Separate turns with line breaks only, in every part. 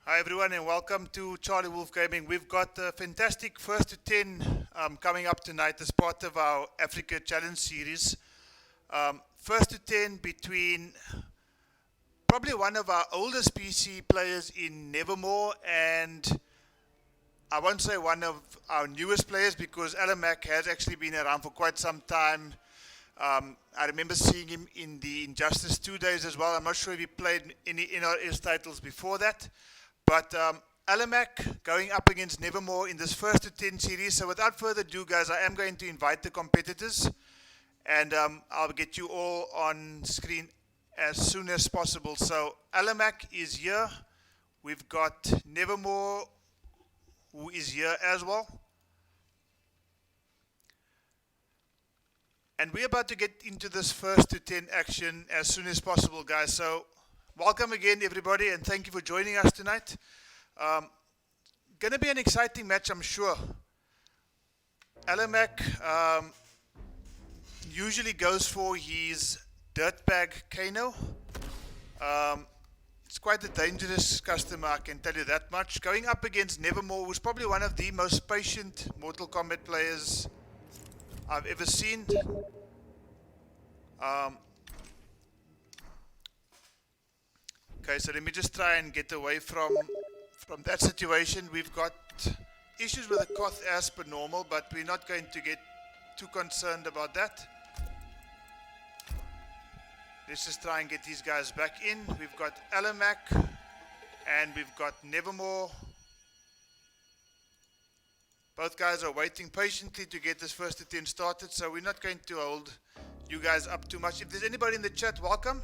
Hi everyone and welcome to Charlie Wolf Gaming. We've got a fantastic first to 10 coming up tonight as part of our Africa Challenge series. First to 10 between probably one of our oldest PC players in Nevermore and I won't say one of our newest players because Elamac has actually been around for quite some time. I remember seeing him in the Injustice 2 days as well. I'm not sure if he played any NRS titles before that. But Elamac going up against Nevermore in this first to 10 series. So without further ado, guys, I am going to invite the competitors. And I'll get you all on screen as soon as possible. So Elamac is here. We've got Nevermore, who is here as well. And we're about to get into this first to 10 action as soon as possible, guys. So welcome again, everybody, and thank you for joining us tonight. Gonna be an exciting match, I'm sure. Elamac usually goes for his dirtbag Kano. It's quite a dangerous customer, I can tell you that much. Going up against Nevermore, who's probably one of the most patient Mortal Kombat players I've ever seen. Okay, so let me just try and get away from that situation. We've got issues with the Koth as per normal, but we're not going to get too concerned about that. Let's just try and get these guys back in. We've got Elamac and we've got Nevermore. Both guys are waiting patiently to get this first to 10 started, so we're not going to hold you guys up too much. If there's anybody in the chat, welcome.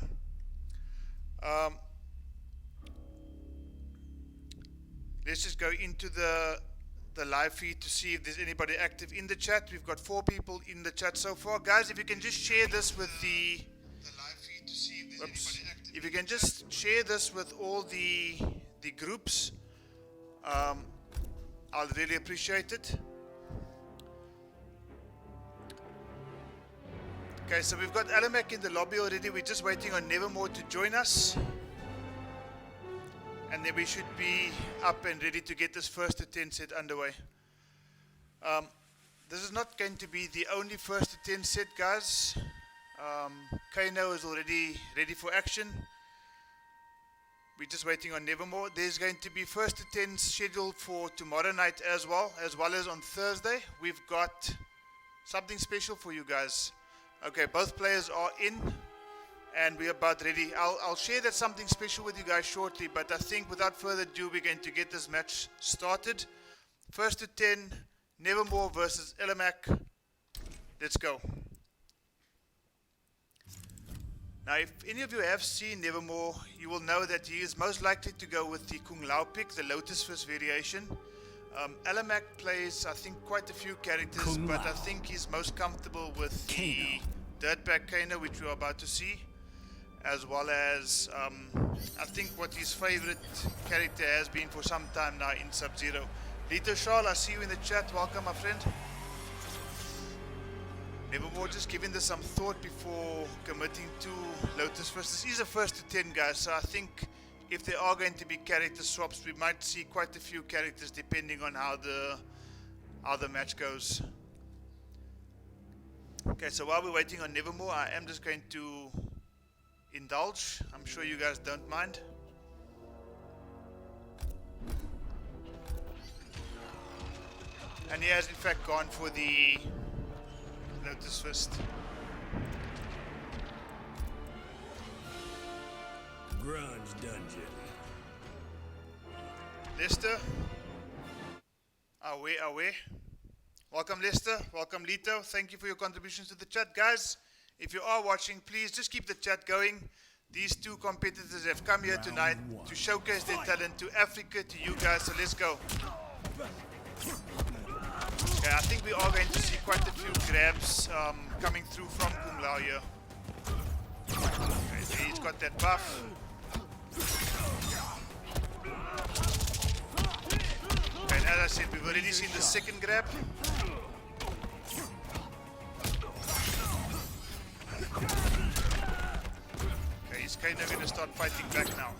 Let's just go into the live feed to see if there's anybody active in the chat. We've got 4 people in the chat so far. Guys, if you can just share this with the live feed to see if there's anybody active. If you can just share this with all the groups, I'll really appreciate it. Okay, so we've got Elamac in the lobby already. We're just waiting on Nevermore to join us. And then we should be up and ready to get this first to 10 set underway. This is not going to be the only first to 10 set, guys. Kano is already ready for action. We're just waiting on Nevermore. There's going to be first to 10 scheduled for tomorrow night as well as on Thursday. We've got something special for you guys. Okay, both players are in. And we're about ready. I'll share that something special with you guys shortly, but I think without further ado, we're going to get this match started. First to 10, Nevermore versus Elamac. Let's go. Now, if any of you have seen Nevermore, you will know that he is most likely to go with the Kung Lao pick, the Lotus Fist variation. Elamac plays, I think, quite a few characters, but I think he's most comfortable with the Dirtbag Kano, which we're about to see. As well as, I think what his favorite character has been for some time now in Sub-Zero. Lito Shal, I see you in the chat. Welcome, my friend. Nevermore, just giving this some thought before committing to Lotus Fist. This is a first to 10, guys, so I think if there are going to be character swaps, we might see quite a few characters depending on how the match goes. Okay, so while we're waiting on Nevermore, I am just going to indulge. I'm sure you guys don't mind. And he has in fact gone for the Lotus Fist.
Grunge Dungeon.
Lester. Away. Welcome, Lester. Welcome, Lito. Thank you for your contributions to the chat. Guys, if you are watching, please just keep the chat going. These two competitors have come here tonight to showcase their talent to Africa, to you guys, so let's go. Okay, I think we are going to see quite a few grabs coming through from Kung Lao here. Okay, so he's got that buff. Okay, and as I said, we've already seen the second grab. Okay, he's kind of going to start fighting back now.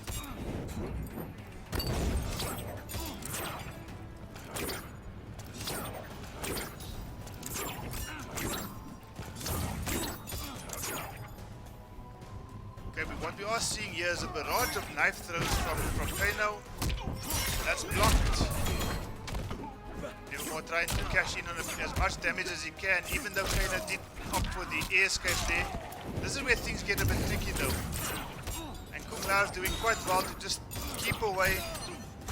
we are seeing here is a barrage of knife throws from Kano. That's blocked. Nevermore trying to cash in on as much damage as he can, even though Kano did opt for the air escape there. This is where things get a bit tricky though. And Kung Lao is doing quite well to just keep away,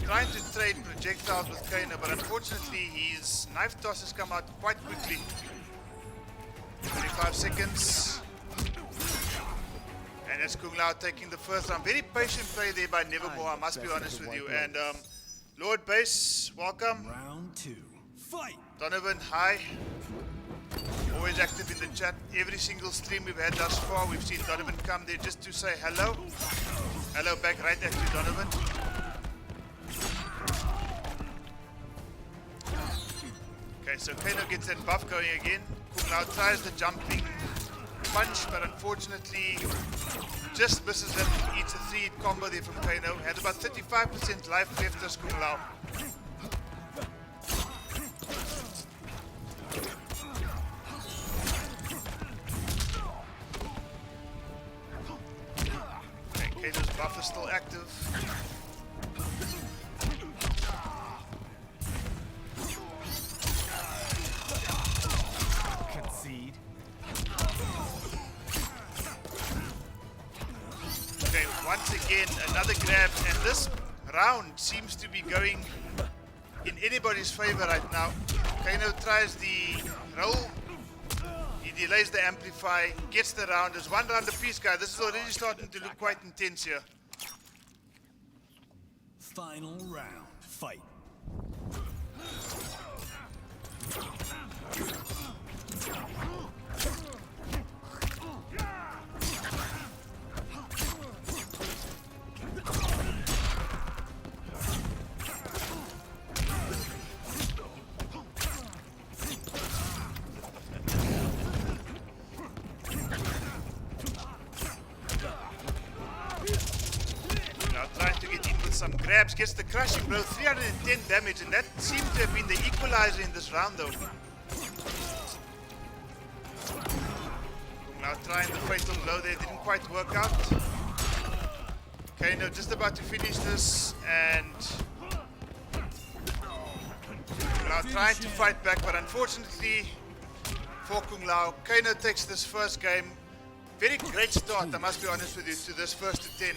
trying to trade projectiles with Kano, but unfortunately his knife tosses come out quite quickly. 25 seconds. And that's Kung Lao taking the first round. Very patient play there by Nevermore, I must be honest with you. And Lord Base, welcome.
Round 2. Fight!
Donovan, hi. Always active in the chat. Every single stream we've had thus far, we've seen Donovan come there just to say hello. Hello back right at you, Donovan. Okay, so Kano gets that buff going again. Kung Lao tries the jumping punch, but unfortunately just misses it. Eats a 3-hit combo there from Kano. Had about 35% life left as Kung Lao. Okay, Kano's buff is still active. Okay, once again, another grab, and this round seems to be going in anybody's favor right now. Kano tries the roll, he delays the amplify, gets the round. There's one round apiece, guys. This is already starting to look quite intense here.
Final round. Fight.
Some grabs, gets the crushing blow, 310 damage, and that seemed to have been the equalizer in this round though. Now trying the fatal blow there, didn't quite work out. Kano just about to finish this, and now trying to fight back, but unfortunately for Kung Lao, Kano takes this first game. Very great start, I must be honest with you, to this first to 10.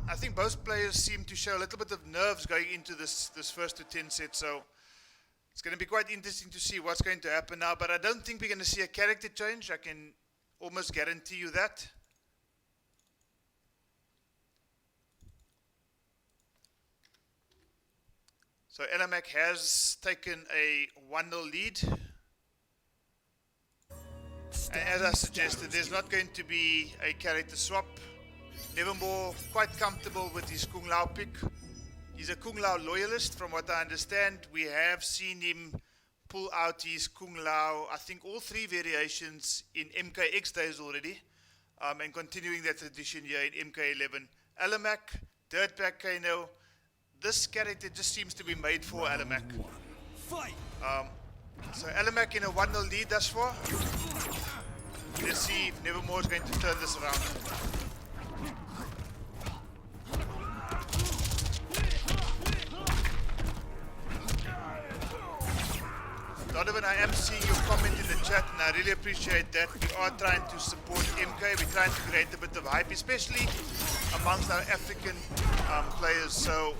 I think both players seem to show a little bit of nerves going into this first to 10 set, so it's going to be quite interesting to see what's going to happen now, but I don't think we're going to see a character change. I can almost guarantee you that. So Elamac has taken a 1-0 lead. And as I suggested, there's not going to be a character swap. Nevermore quite comfortable with his Kung Lao pick. He's a Kung Lao loyalist from what I understand. We have seen him pull out his Kung Lao, I think all 3 variations in MKX days already, and continuing that tradition here in MK11. Elamac, Dirtbag Kano, this character just seems to be made for Elamac. So Elamac in a 1-0 lead thus far. Let's see if Nevermore is going to turn this around. Donovan, I am seeing your comment in the chat, and I really appreciate that. We are trying to support MK. We're trying to create a bit of hype, especially amongst our African players. So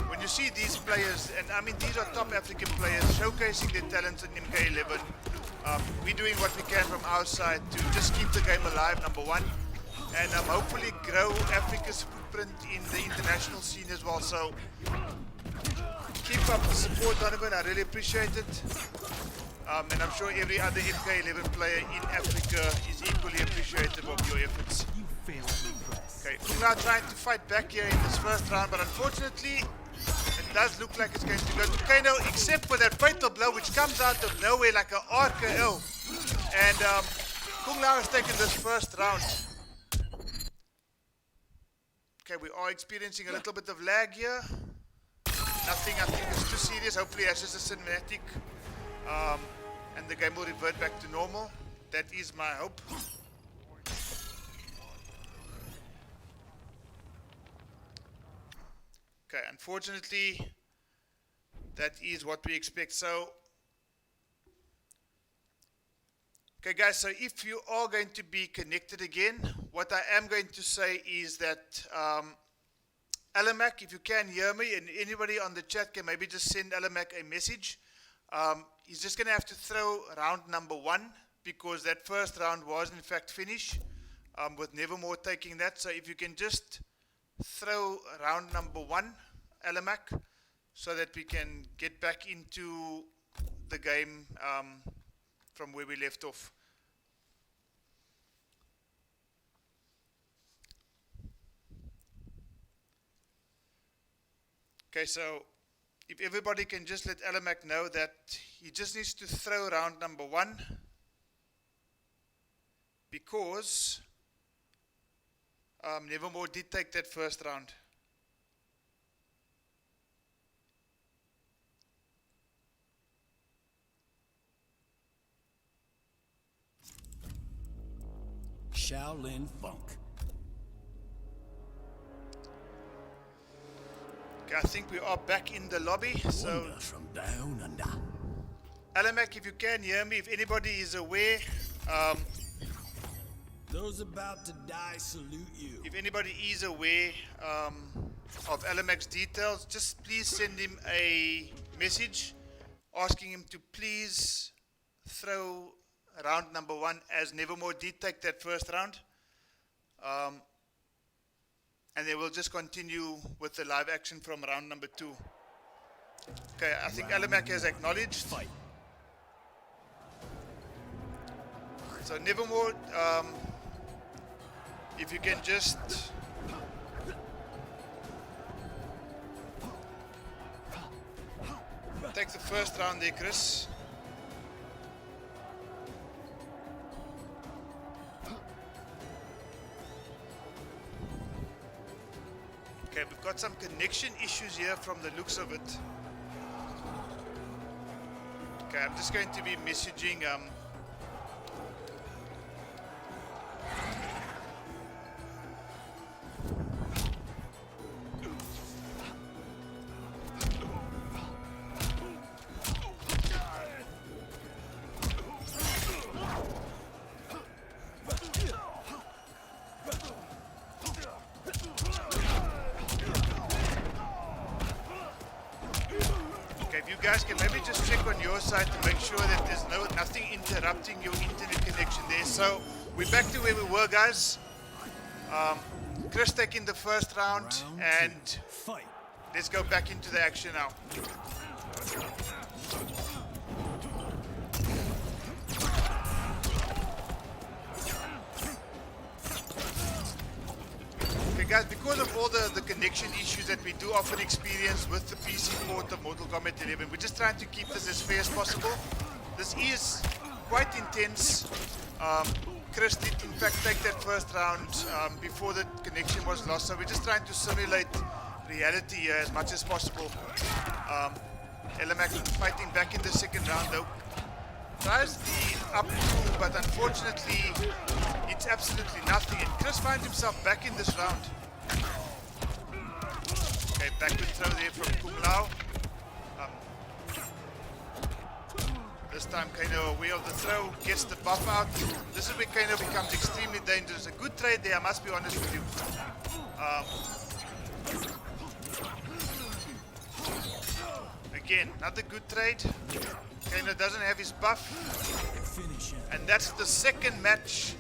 when you see these players, and I mean these are top African players showcasing their talents in MK11, we're doing what we can from our side to just keep the game alive, number one, and hopefully grow Africa's footprint in the international scene as well. So keep up the support, Donovan. I really appreciate it. And I'm sure every other MK11 player in Africa is equally appreciative of your efforts. Okay, Kung Lao trying to fight back here in this first round, but unfortunately, it does look like it's going to go to Kano, except for that fatal blow, which comes out of nowhere like an RKO. And Kung Lao has taken this first round. Okay, we are experiencing a little bit of lag here. Nothing, I think it's too serious. Hopefully that's just a cinematic, and the game will revert back to normal. That is my hope. Okay, unfortunately, that is what we expect. So, okay guys, so if you are going to be connected again, what I am going to say is that Elamac, if you can hear me, and anybody on the chat can maybe just send Elamac a message. He's just going to have to throw round number 1 because that first round was in fact finished with Nevermore taking that. So if you can just throw round number 1, Elamac, so that we can get back into the game from where we left off. Okay, so if everybody can just let Elamac know that he just needs to throw round number 1 because Nevermore did take that first round.
Shaolin Funk.
Okay, I think we are back in the lobby. So,
Wonder from down under.
Elamac, if you can hear me, if anybody is aware,
Those about to die salute you.
if anybody is aware of Elamac's details, just please send him a message asking him to please throw round number 1 as Nevermore did take that first round. And then we'll just continue with the live action from round number 2. Okay, I think Elamac has acknowledged.
Fight.
So Nevermore, if you can just take the first round there, Chris. Okay, we've got some connection issues here from the looks of it. Okay, I'm just going to be messaging to make sure that there's nothing interrupting your internet connection there. So we're back to where we were, guys. Chris taking the first round, and
Fight.
let's go back into the action now. Okay guys, because of all the connection issues that we do often experience with the PC port of Mortal Kombat 11, we're just trying to keep this as fair as possible. This is quite intense. Chris did in fact take that first round before the connection was lost, so we're just trying to simulate reality here as much as possible. Elamac fighting back in the second round though. Tries the up two, but unfortunately it's absolutely nothing, and Chris finds himself back in this round. Okay, backward throw there from Kung Lao. This time Kano aware of the throw, gets the buff out. This is where Kano becomes extremely dangerous. A good trade there, I must be honest with you. Again, another good trade. Kano doesn't have his buff. And that's the second match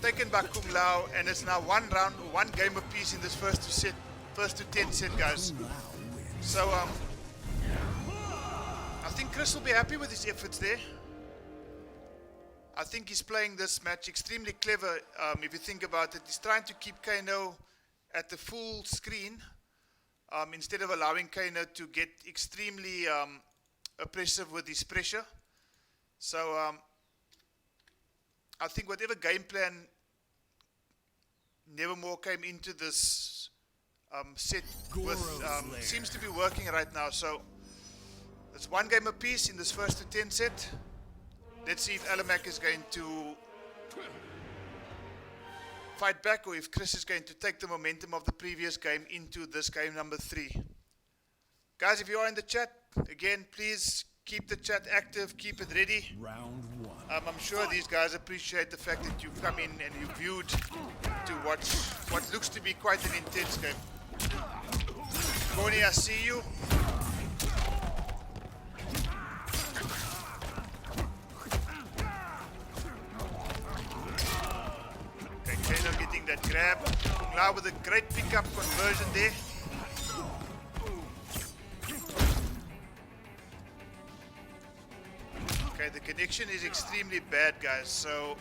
taken by Kung Lao, and it's now one game apiece in this first to 10 set, guys. So I think Chris will be happy with his efforts there. I think he's playing this match extremely clever. If you think about it, he's trying to keep Kano at the full screen instead of allowing Kano to get extremely oppressive with his pressure. So I think whatever game plan Nevermore came into this set with seems to be working right now. So it's one game apiece in this first to 10 set. Let's see if Elamac is going to fight back or if Chris is going to take the momentum of the previous game into this game number 3. Guys, if you are in the chat, again, please keep the chat active, keep it ready.
Round 1.
I'm sure these guys appreciate the fact that you've come in and you've viewed to watch what looks to be quite an intense game. Goni, I see you. Okay, Kano getting that grab. Now with a great pickup conversion there. Okay, the connection is extremely bad, guys, so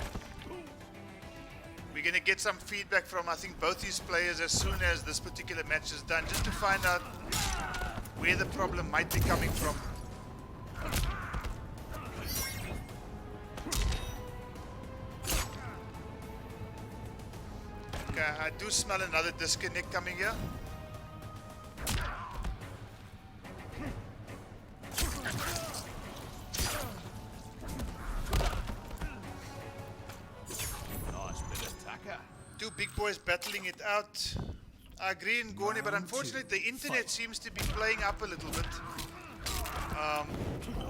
we're going to get some feedback from, I think, both these players as soon as this particular match is done, just to find out where the problem might be coming from. Okay, I do smell another disconnect coming here. Two big boys battling it out. I agree in Goni, but unfortunately the internet seems to be playing up a little bit.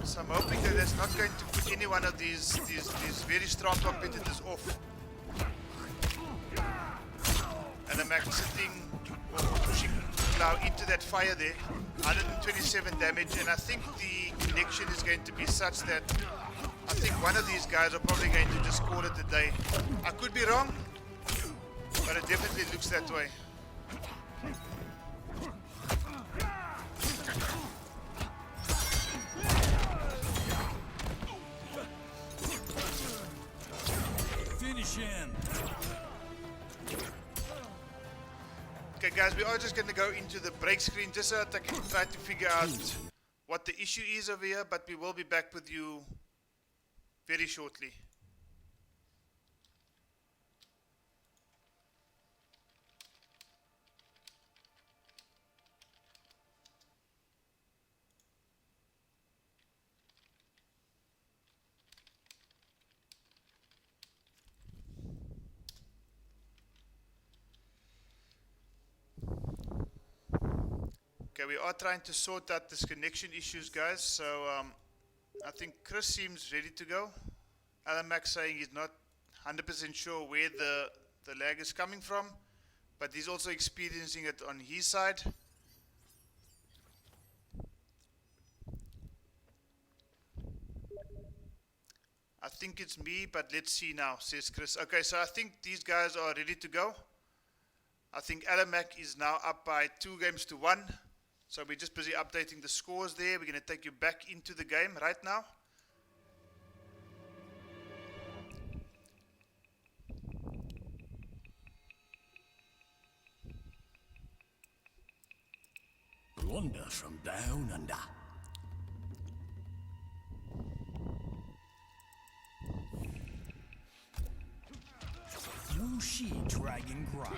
So I'm hoping that that's not going to put any one of these very strong competitors off. Elamac sitting or pushing Cloud into that fire there. 127 damage, and I think the connection is going to be such that I think one of these guys are probably going to just call it a day. I could be wrong, but it definitely looks that way.
Finish him.
Okay guys, we are just going to go into the break screen just so that I can try to figure out what the issue is over here, but we will be back with you very shortly. Okay, we are trying to sort out this connection issues, guys, so I think Chris seems ready to go. Elamac saying he's not 100% sure where the lag is coming from, but he's also experiencing it on his side. I think it's me, but let's see now, says Chris. Okay, so I think these guys are ready to go. I think Elamac is now up by 2-1. So we're just busy updating the scores there. We're going to take you back into the game right now.
Blunder from down under. Wuxi Dragon Grotto.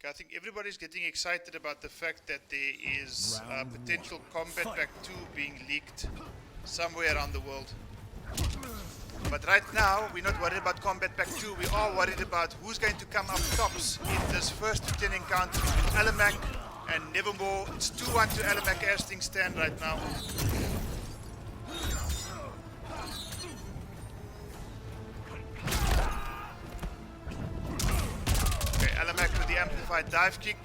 I think everybody's getting excited about the fact that there is potential Combat Pack 2 being leaked somewhere around the world. But right now, we're not worried about Combat Pack 2. We are worried about who's going to come up tops in this first to 10 encounter between Elamac and Nevermore. It's 2-1 to Elamac as things stand right now. Elamac with the amplified dive kick,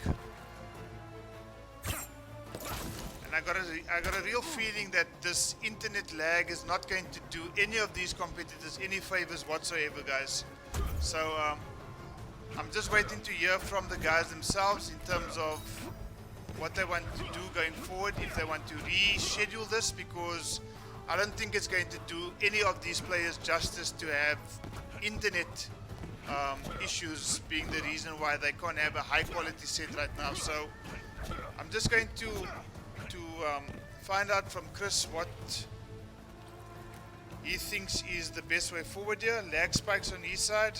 and I got a real feeling that this internet lag is not going to do any of these competitors any favors whatsoever, guys. So I'm just waiting to hear from the guys themselves in terms of what they want to do going forward, if they want to reschedule this, because I don't think it's going to do any of these players justice to have internet issues being the reason why they can't have a high quality set right now. So I'm just going to find out from Chris what he thinks is the best way forward here. Lag spikes on his side.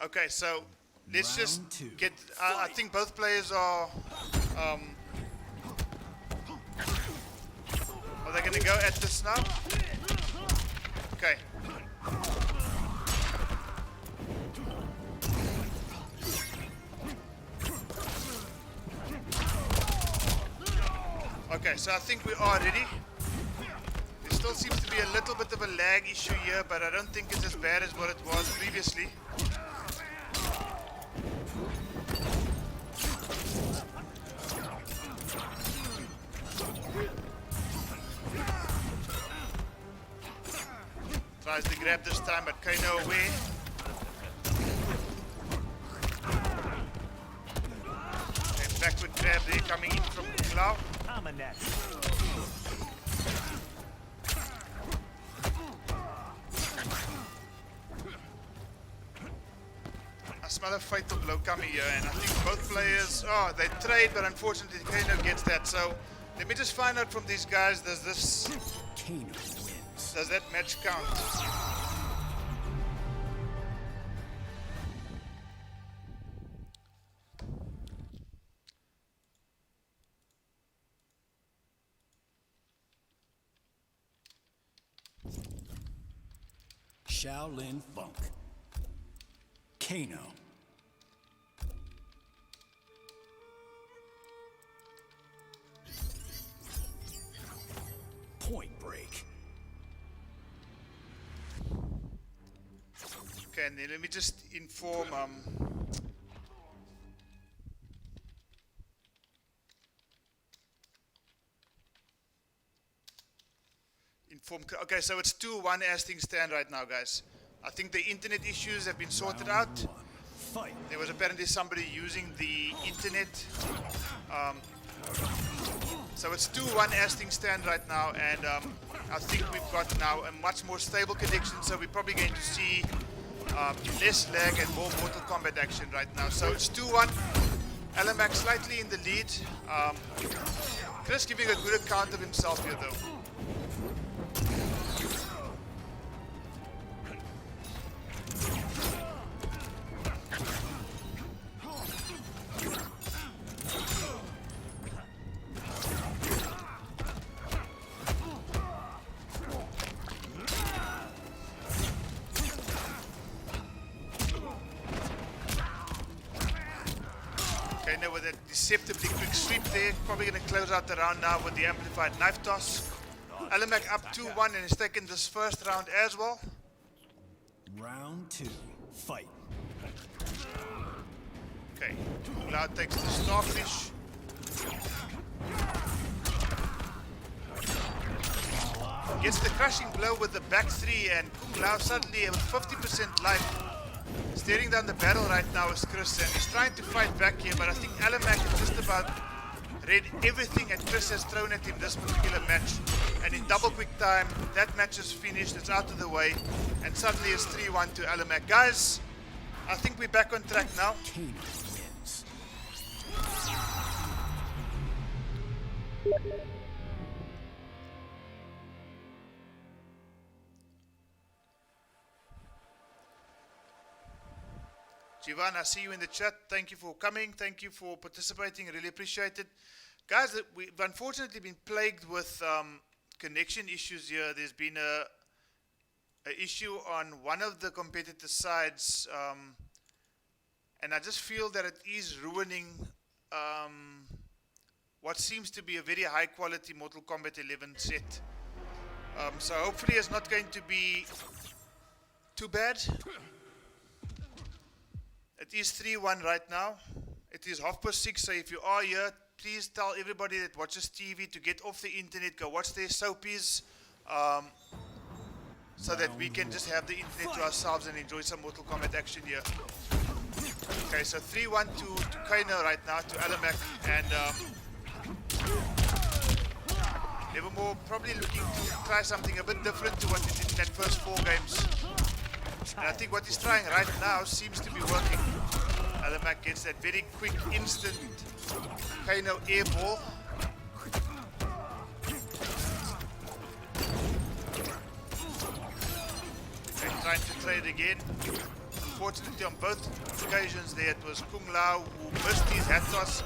Okay, so let's just
Round two.
get. I think both players are. Are they going to go at this now? Okay. Okay, so I think we are ready. There still seems to be a little bit of a lag issue here, but I don't think it's as bad as what it was previously. Tries to grab this time, but Kano away. Okay, backward grab there coming in from Klau. I smell a fatal blow coming here, and I think both players, they trade, but unfortunately Kano gets that. So let me just find out from these guys, does that match count?
Shaolin Funk. Kano. Point Break.
Okay, and then let me just inform okay, so it's 2-1 as things stand right now, guys. I think the internet issues have been sorted out.
Fight.
There was apparently somebody using the internet. So it's 2-1 as things stand right now, and I think we've got now a much more stable connection, so we're probably going to see less lag and more Mortal Kombat action right now. So it's 2-1. Elamac slightly in the lead. Chris giving a good account of himself here, though. Now with a deceptively quick sweep there, probably going to close out the round now with the amplified knife toss. Elamac up 2-1 and has taken this first round as well.
Round 2. Fight.
Okay, Cloud takes the starfish. Gets the crushing blow with the back three, and Kung Lao suddenly with 50% life. Staring down the barrel right now is Chris, and he's trying to fight back here, but I think Elamac has just about read everything that Chris has thrown at him this particular match. And in double quick time, that match is finished, it's out of the way, and suddenly it's 3-1 to Elamac. Guys, I think we're back on track now.
Kano wins.
Jivan, I see you in the chat. Thank you for coming. Thank you for participating. I really appreciate it. Guys, we've unfortunately been plagued with connection issues here. There's been a issue on one of the competitor sides, and I just feel that it is ruining what seems to be a very high quality Mortal Kombat 11 set. So hopefully it's not going to be too bad. It is 3-1 right now. It is 6:30, so if you are here, please tell everybody that watches TV to get off the internet, go watch their soapies, so that we can just have the internet to ourselves and enjoy some Mortal Kombat action here. Okay, so 3-1 to Kano right now, to Elamac, and Nevermore probably looking to try something a bit different to what he did in that first 4 games. And I think what he's trying right now seems to be working. Elamac gets that very quick, instant Kano air ball. Okay, trying to trade again. unfortunately on both occasions there it was Kung Lao who missed his hat toss.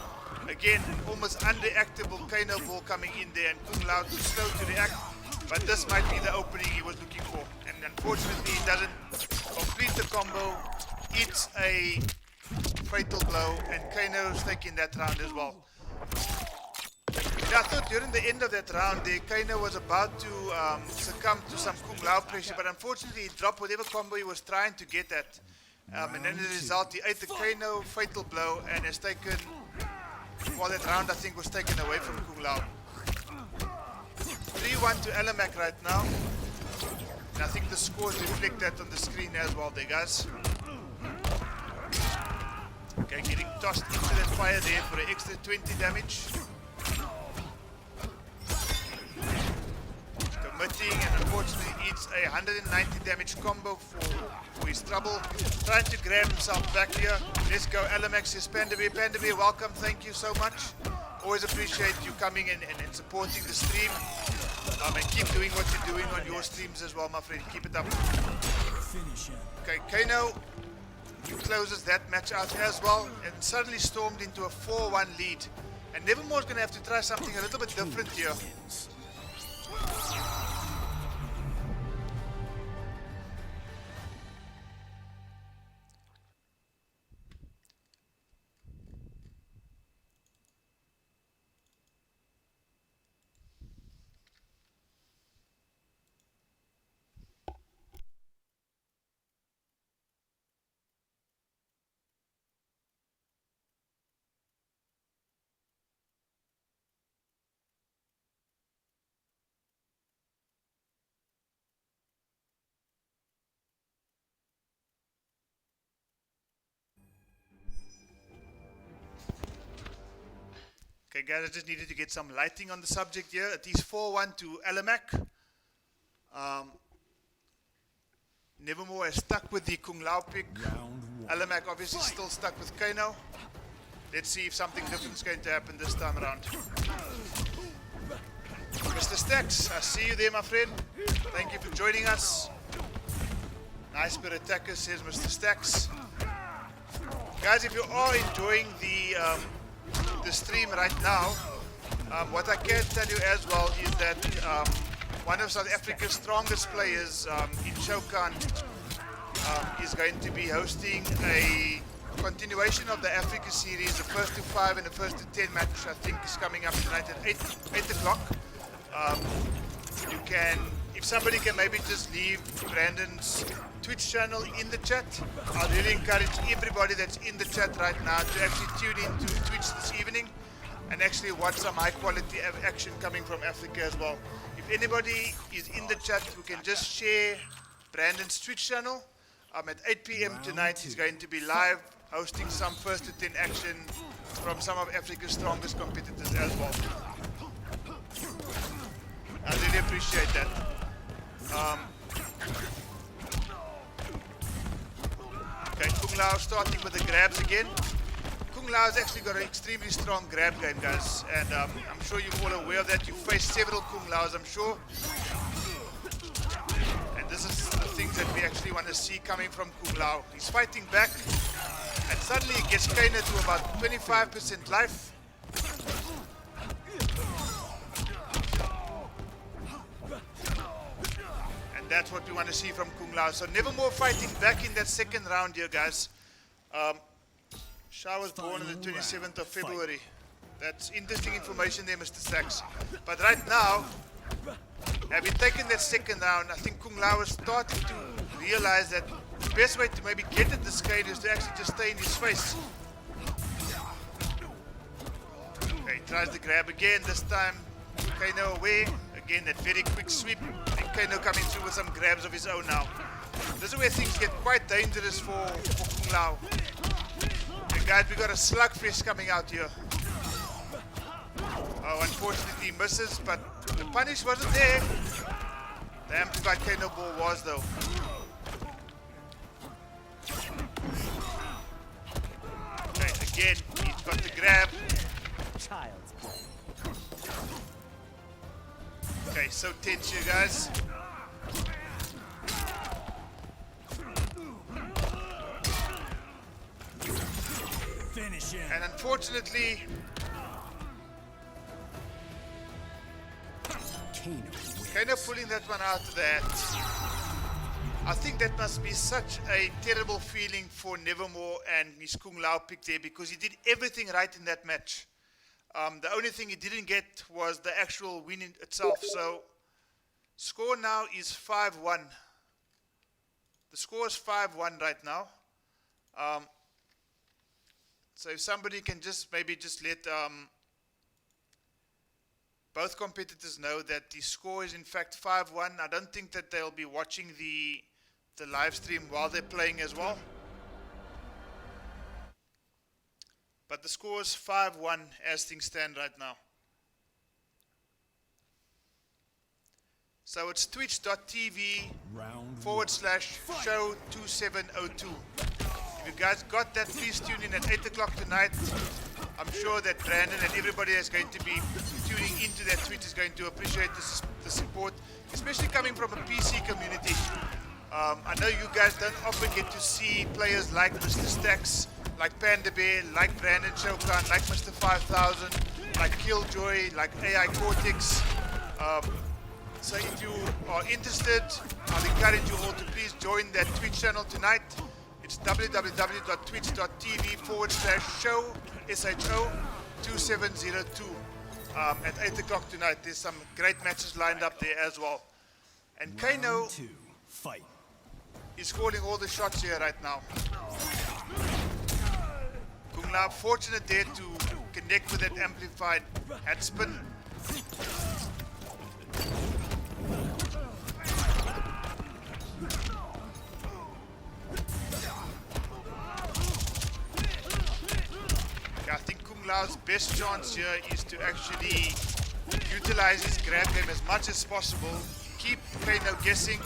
Again, almost unreactable Kano ball coming in there and Kung Lao too slow to react. But this might be the opening he was looking for. And unfortunately he doesn't complete the combo, eats a fatal blow, and Kano's taking that round as well. I thought during the end of that round, the Kano was about to succumb to some Kung Lao pressure, but unfortunately he dropped whatever combo he was trying to get at. And then as a result, he ate the Kano fatal blow and has taken, well, that round I think was taken away from Kung Lao. 3-1 to Elamac right now. And I think the scores reflect that on the screen as well there, guys. Okay, getting tossed into that fire there for an extra 20 damage. Committing and unfortunately eats a 190 damage combo for his trouble. Trying to grab himself back here. Let's go, Elamac says Pandavir, welcome, thank you so much. Always appreciate you coming in and supporting the stream. And keep doing what you're doing on your streams as well, my friend. Keep it up. Okay, Kano closes that match out as well and suddenly stormed into a 4-1 lead. And Nevermore's going to have to try something a little bit different here. Okay guys, I just needed to get some lighting on the subject here. It is 4-1 to Elamac. Nevermore is stuck with the Kung Lao pick. Elamac obviously still stuck with Kano. Let's see if something different is going to happen this time around. Mr. Stacks, I see you there, my friend. Thank you for joining us. Nice bit attacker, says Mr. Stacks. Guys, if you are enjoying the stream right now, what I can tell you as well is that one of South Africa's strongest players in Shokan is going to be hosting a continuation of the Africa series. The first to 5 and the first to 10 match I think is coming up tonight at 8 o'clock. You can, if somebody can maybe just leave Brandon's Twitch channel in the chat, I'll really encourage everybody that's in the chat right now to actually tune in to Twitch this evening and actually watch some high quality action coming from Africa as well. If anybody is in the chat who can just share Brandon's Twitch channel, at 8 p.m. tonight he's going to be live hosting some first to 10 action from some of Africa's strongest competitors as well. I really appreciate that. Okay, Kung Lao starting with the grabs again. Kung Lao has actually got an extremely strong grab game, guys, and I'm sure you're all aware of that. You've faced several Kung Laos, I'm sure. And this is the things that we actually want to see coming from Kung Lao. He's fighting back, and suddenly he gets Kana to about 25% life. That's what we want to see from Kung Lao. So Nevermore fighting back in that second round here, guys. Shah was born on the 27th of February. That's interesting information there, Mr. Sachs. But right now, having taken that second round, I think Kung Lao is starting to realize that the best way to maybe get at the skate is to actually just stay in his face. Okay, he tries to grab again, this time Kano away. Again, that very quick sweep. And Kano coming through with some grabs of his own now. This is where things get quite dangerous for Kung Lao. And guys, we got a slugfest coming out here. Oh, unfortunately he misses, but the punish wasn't there. The amplified Kano ball was though. Okay, again, he's got the grab.
Child's play.
Okay, so tense here, guys.
Finish him.
And unfortunately,
Kano wins.
kind of pulling that one out of that. I think that must be such a terrible feeling for Nevermore and his Kung Lao pick there, because he did everything right in that match. The only thing he didn't get was the actual win in itself. So score now is 5-1. The score is 5-1 right now. So if somebody can just maybe just let both competitors know that the score is in fact 5-1. I don't think that they'll be watching the live stream while they're playing as well. But the score is 5-1 as things stand right now. So it's twitch.tv/show2702. If you guys got that, please tune in at 8 o'clock tonight. I'm sure that Brandon and everybody is going to be tuning into that Twitch is going to appreciate the support, especially coming from a PC community. I know you guys don't often get to see players like Mr. Stacks, like Panda Bear, like Brandon Shokan, like Mr. 5000, like Killjoy, like AI Cortex. So if you are interested, I'll encourage you all to please join that Twitch channel tonight. It's www.twitch.tv/show2702. At 8 o'clock tonight. There's some great matches lined up there as well. And Kano
Round 2. Fight.
is calling all the shots here right now. Kung Lao fortunate there to connect with that amplified head spin. I think Kung Lao's best chance here is to actually utilize his grab game as much as possible. Keep Kano guessing,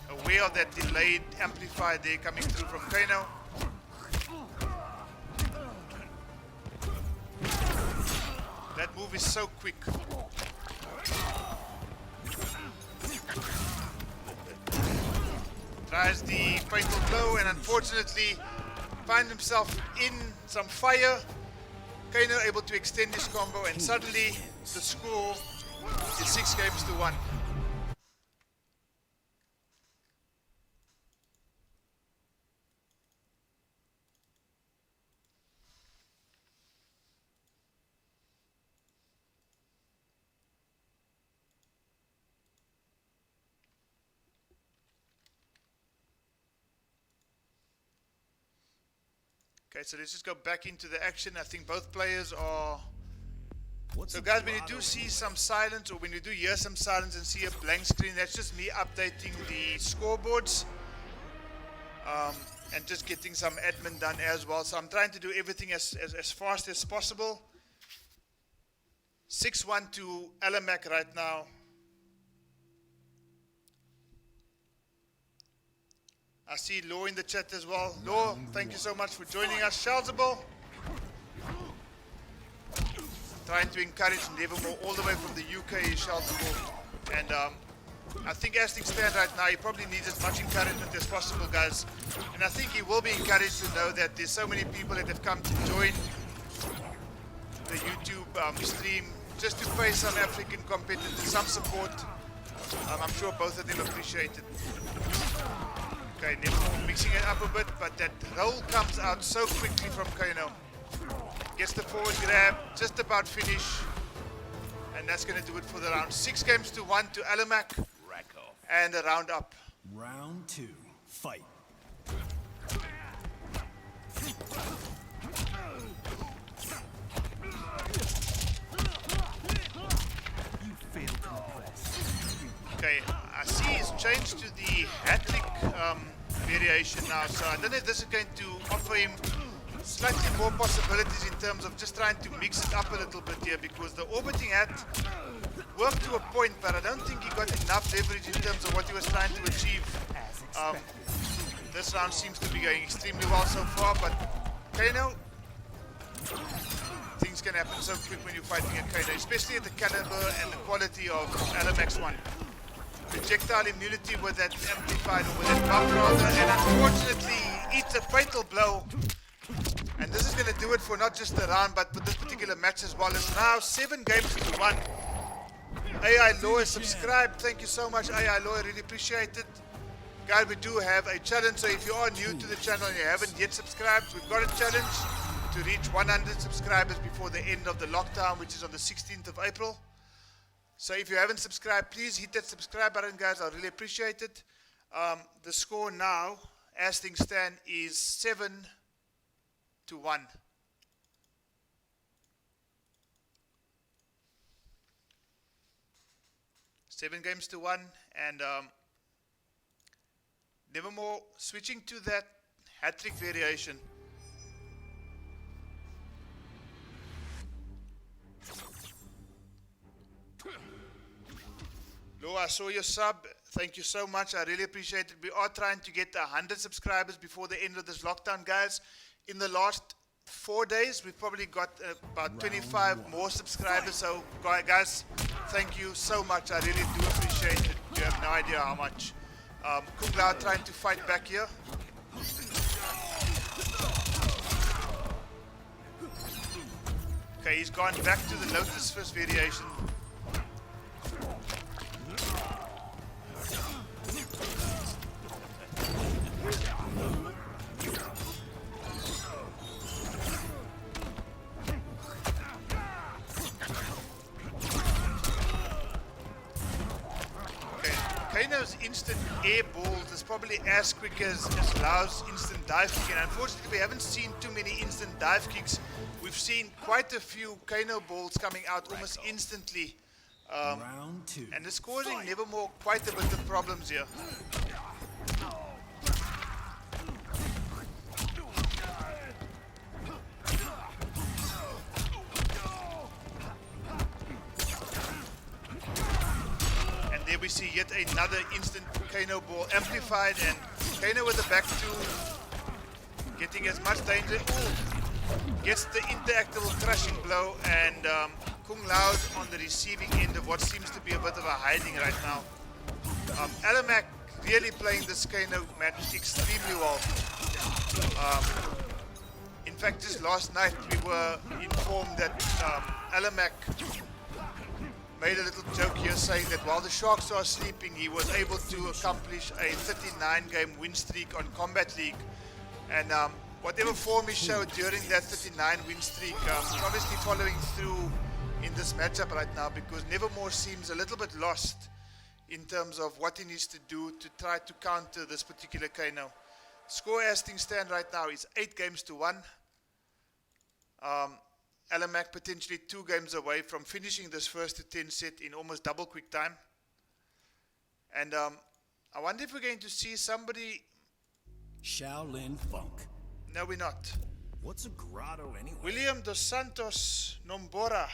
aware of that delayed amplifier there coming through from Kano. That move is so quick. Tries the fatal blow and unfortunately finds himself in some fire. Kano able to extend his combo and suddenly the score is 6-1. Okay, so let's just go back into the action. I think both players are... So guys, when you do see some silence, or when you do hear some silence and see a blank screen, that's just me updating the scoreboards. And just getting some admin done as well. So I'm trying to do everything as fast as possible. 6-1 to Elamac right now. I see Law in the chat as well. Law, thank you so much for joining us. Shalzable. Trying to encourage Nevermore all the way from the UK, Shalzable. And I think as things stand right now, he probably needs as much encouragement as possible, guys. And I think he will be encouraged to know that there's so many people that have come to join the YouTube stream just to pay some African competitors some support. I'm sure both of them appreciate it. Okay, Nevermore mixing it up a bit, but that roll comes out so quickly from Kano. Gets the forward grab, just about finish. And that's going to do it for the round. 6-1 to Elamac. And a round up.
Round 2. Fight.
You failed to impress.
Okay, I see he's changed to the hat-trick variation now, so I don't know if this is going to offer him slightly more possibilities in terms of just trying to mix it up a little bit here, because the orbiting hat worked to a point, but I don't think he got enough leverage in terms of what he was trying to achieve. This round seems to be going extremely well so far, but Kano, things can happen so quick when you're fighting at Kano, especially at the caliber and the quality of Elamac's one. Projectile immunity with that amplified, or with that buff rather, and unfortunately eats a fatal blow. And this is going to do it for not just the round, but for this particular match as well. It's now 7 games to 1. AI Law is subscribed. Thank you so much, AI Law. I really appreciate it. Guys, we do have a challenge. So if you are new to the channel and you haven't yet subscribed, we've got a challenge to reach 100 subscribers before the end of the lockdown, which is on the 16th of April. So if you haven't subscribed, please hit that subscribe button, guys. I really appreciate it. The score now, as things stand, is 7-1. 7 games to 1, and Nevermore switching to that hat-trick variation. Lo, I saw your sub. Thank you so much. I really appreciate it. We are trying to get 100 subscribers before the end of this lockdown, guys. In the last 4 days, we've probably got about 25 more subscribers. So, guys, thank you so much. I really do appreciate it. You have no idea how much. Kung Lao trying to fight back here. Okay, he's gone back to the Lotus Fist variation. Kano's instant air balls is probably as quick as Lau's instant dive kick, and unfortunately we haven't seen too many instant dive kicks. We've seen quite a few Kano balls coming out almost instantly,
Round 2.
and it's causing Nevermore quite a bit of problems here. There we see yet another instant Kano ball amplified, and Kano with the back two getting as much danger. Ooh, gets the interactable crushing blow, and Kung Lao's on the receiving end of what seems to be a bit of a hiding right now. Elamac really playing this Kano match extremely well. In fact, just last night we were informed that Elamac made a little joke here saying that while the Sharks are sleeping, he was able to accomplish a 39-game win streak on Combat League. And whatever form he showed during that 39 win streak, obviously following through in this matchup right now, because Nevermore seems a little bit lost in terms of what he needs to do to try to counter this particular Kano. Score as things stand right now is 8 games to 1. Elamac potentially 2 games away from finishing this first to 10 set in almost double quick time. And I wonder if we're going to see somebody.
Shaolin Funk.
No, we're not.
What's a grotto anyway?
William Dos Santos Nombora.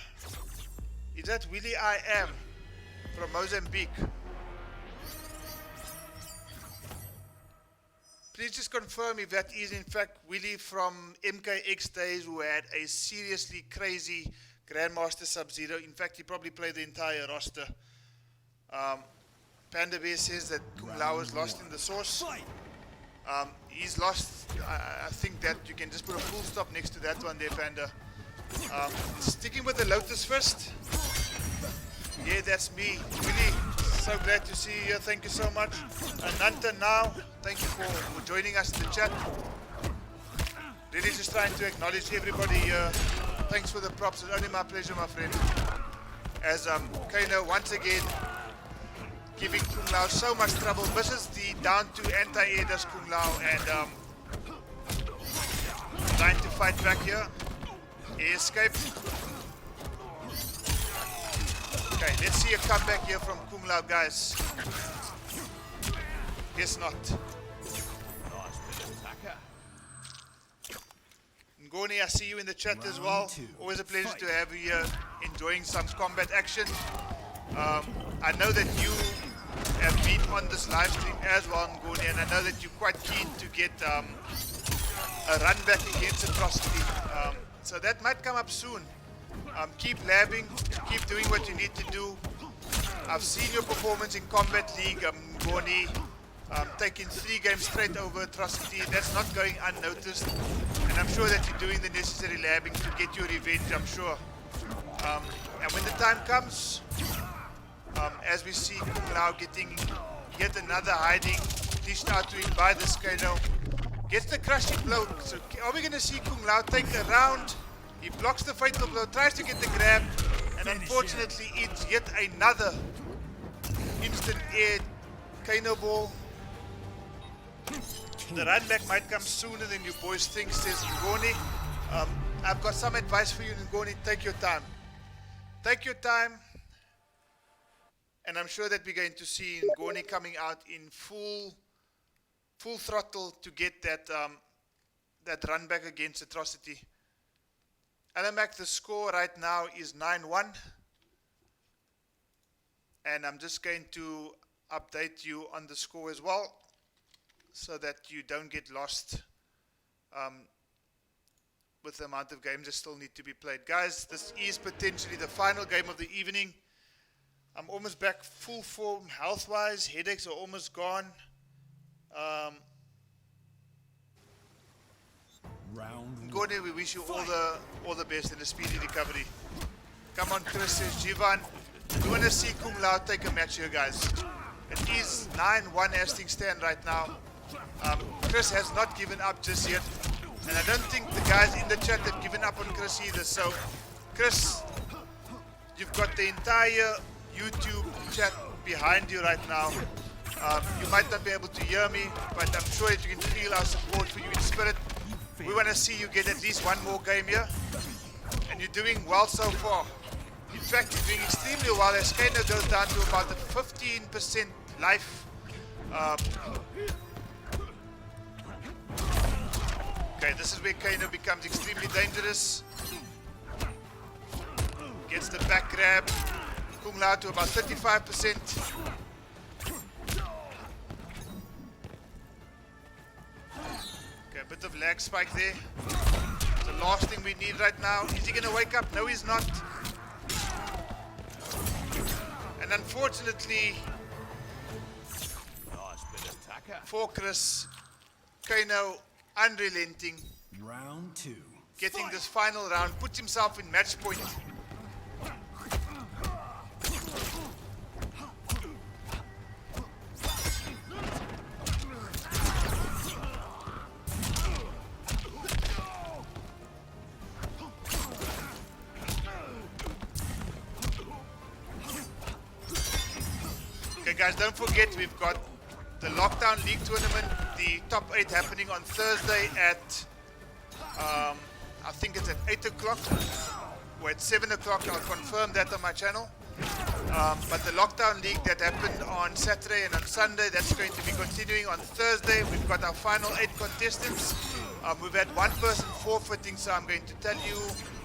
Is that Willie I Am from Mozambique? Please just confirm if that is in fact Willie from MKX days, who had a seriously crazy Grandmaster Sub-Zero. In fact, he probably played the entire roster. Panda Bear says that Kung Lao is lost in the source. He's lost. I think that you can just put a full stop next to that one there, Panda. Sticking with the Lotus Fist. Yeah, that's me, Willie. So glad to see you. Thank you so much. Nanta now, thank you for joining us in the chat. Really just trying to acknowledge everybody here. Thanks for the props. It's only my pleasure, my friend. As Kano once again giving Kung Lao so much trouble. Misses the down to anti-air does Kung Lao, and trying to fight back here. He escaped. Okay, let's see a comeback here from Kung Lao, guys. Guess not. Ngoni, I see you in the chat as well. Always a pleasure to have you here, enjoying some combat action. I know that you have been on this live stream as well, Ngoni, and I know that you're quite keen to get a run back against Atrocity. So that might come up soon. Keep labbing, keep doing what you need to do. I've seen your performance in Combat League, Ngoni, taking 3 games straight over Atrocity. That's not going unnoticed. And I'm sure that you're doing the necessary labbing to get your revenge, I'm sure. And when the time comes, as we see Kung Lao getting yet another hiding dished out to him by this Kano, gets the crushing blow. So are we going to see Kung Lao take a round? He blocks the fatal blow, tries to get the grab, and unfortunately it's yet another instant air Kano ball. The run back might come sooner than you boys think, says Ngoni. I've got some advice for you, Ngoni. Take your time. Take your time. And I'm sure that we're going to see Ngoni coming out in full throttle to get that that run back against Atrocity. Elamac, the score right now is 9-1. And I'm just going to update you on the score as well, so that you don't get lost with the amount of games that still need to be played. Guys, this is potentially the final game of the evening. I'm almost back full form health-wise. Headaches are almost gone. Gordon, we wish you all the best in a speedy recovery. Come on, Chris says Jivan. We want to see Kung Lao take a match here, guys. It is 9-1 as things stand right now. Chris has not given up just yet. And I don't think the guys in the chat have given up on Chris either. So, Chris, you've got the entire YouTube chat behind you right now. You might not be able to hear me, but I'm sure that you can feel our support for you in spirit. We want to see you get at least one more game here. And you're doing well so far. In fact, you're doing extremely well as Kano goes down to about the 15% life. Okay, this is where Kano becomes extremely dangerous. Gets the back grab. Kung Lao to about 35%. Okay, a bit of lag spike there. It's the last thing we need right now. Is he going to wake up? No, he's not. And unfortunately, for Chris, Kano unrelenting,
Round 2.
getting this final round, puts himself in match point. Okay guys, don't forget we've got the Lockdown League tournament, the top 8 happening on Thursday at, I think it's at 8 o'clock, or at 7 o'clock, I'll confirm that on my channel. But the Lockdown League that happened on Saturday and on Sunday, that's going to be continuing on Thursday. We've got our final 8 contestants. We've had one person forfeiting, so I'm going to tell you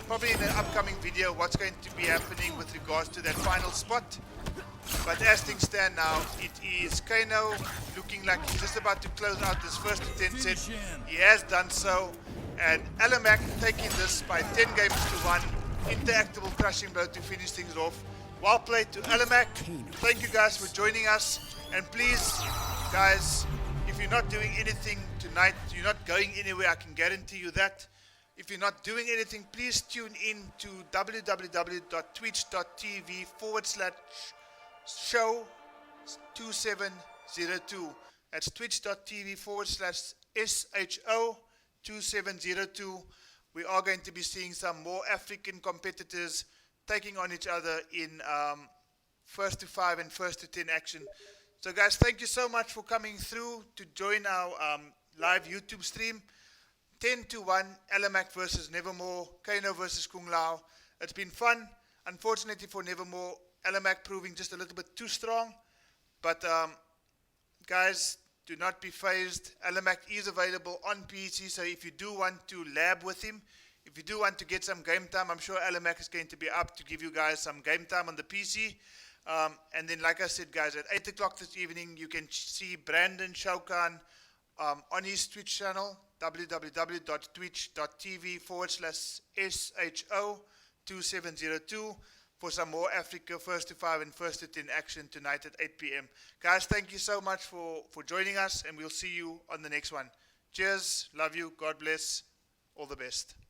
probably in an upcoming video what's going to be happening with regards to that final spot. But as things stand now, it is Kano looking like he's just about to close out this first to 10 set. He has done so. And Elamac taking this by 10 games to 1. Interactable crushing blow to finish things off. Well played to Elamac. Thank you guys for joining us. And please, guys, if you're not doing anything tonight, you're not going anywhere, I can guarantee you that. If you're not doing anything, please tune in to www.twitch.tv/show2702. That's twitch.tv/SHO2702. We are going to be seeing some more African competitors taking on each other in first to 5 and first to 10 action. So guys, thank you so much for coming through to join our live YouTube stream. 10-1, Elamac versus Nevermore, Kano versus Kung Lao. It's been fun. Unfortunately for Nevermore, Elamac proving just a little bit too strong. But guys, do not be phased. Elamac is available on PC, so if you do want to lab with him, if you do want to get some game time, I'm sure Elamac is going to be up to give you guys some game time on the PC. And then, like I said, guys, at 8 o'clock this evening, you can see Brandon Shaukan on his Twitch channel, www.twitch.tv/SHO2702 for some more Africa first to 5 and first to 10 action tonight at 8 p.m. Guys, thank you so much for joining us, and we'll see you on the next one. Cheers. Love you. God bless. All the best.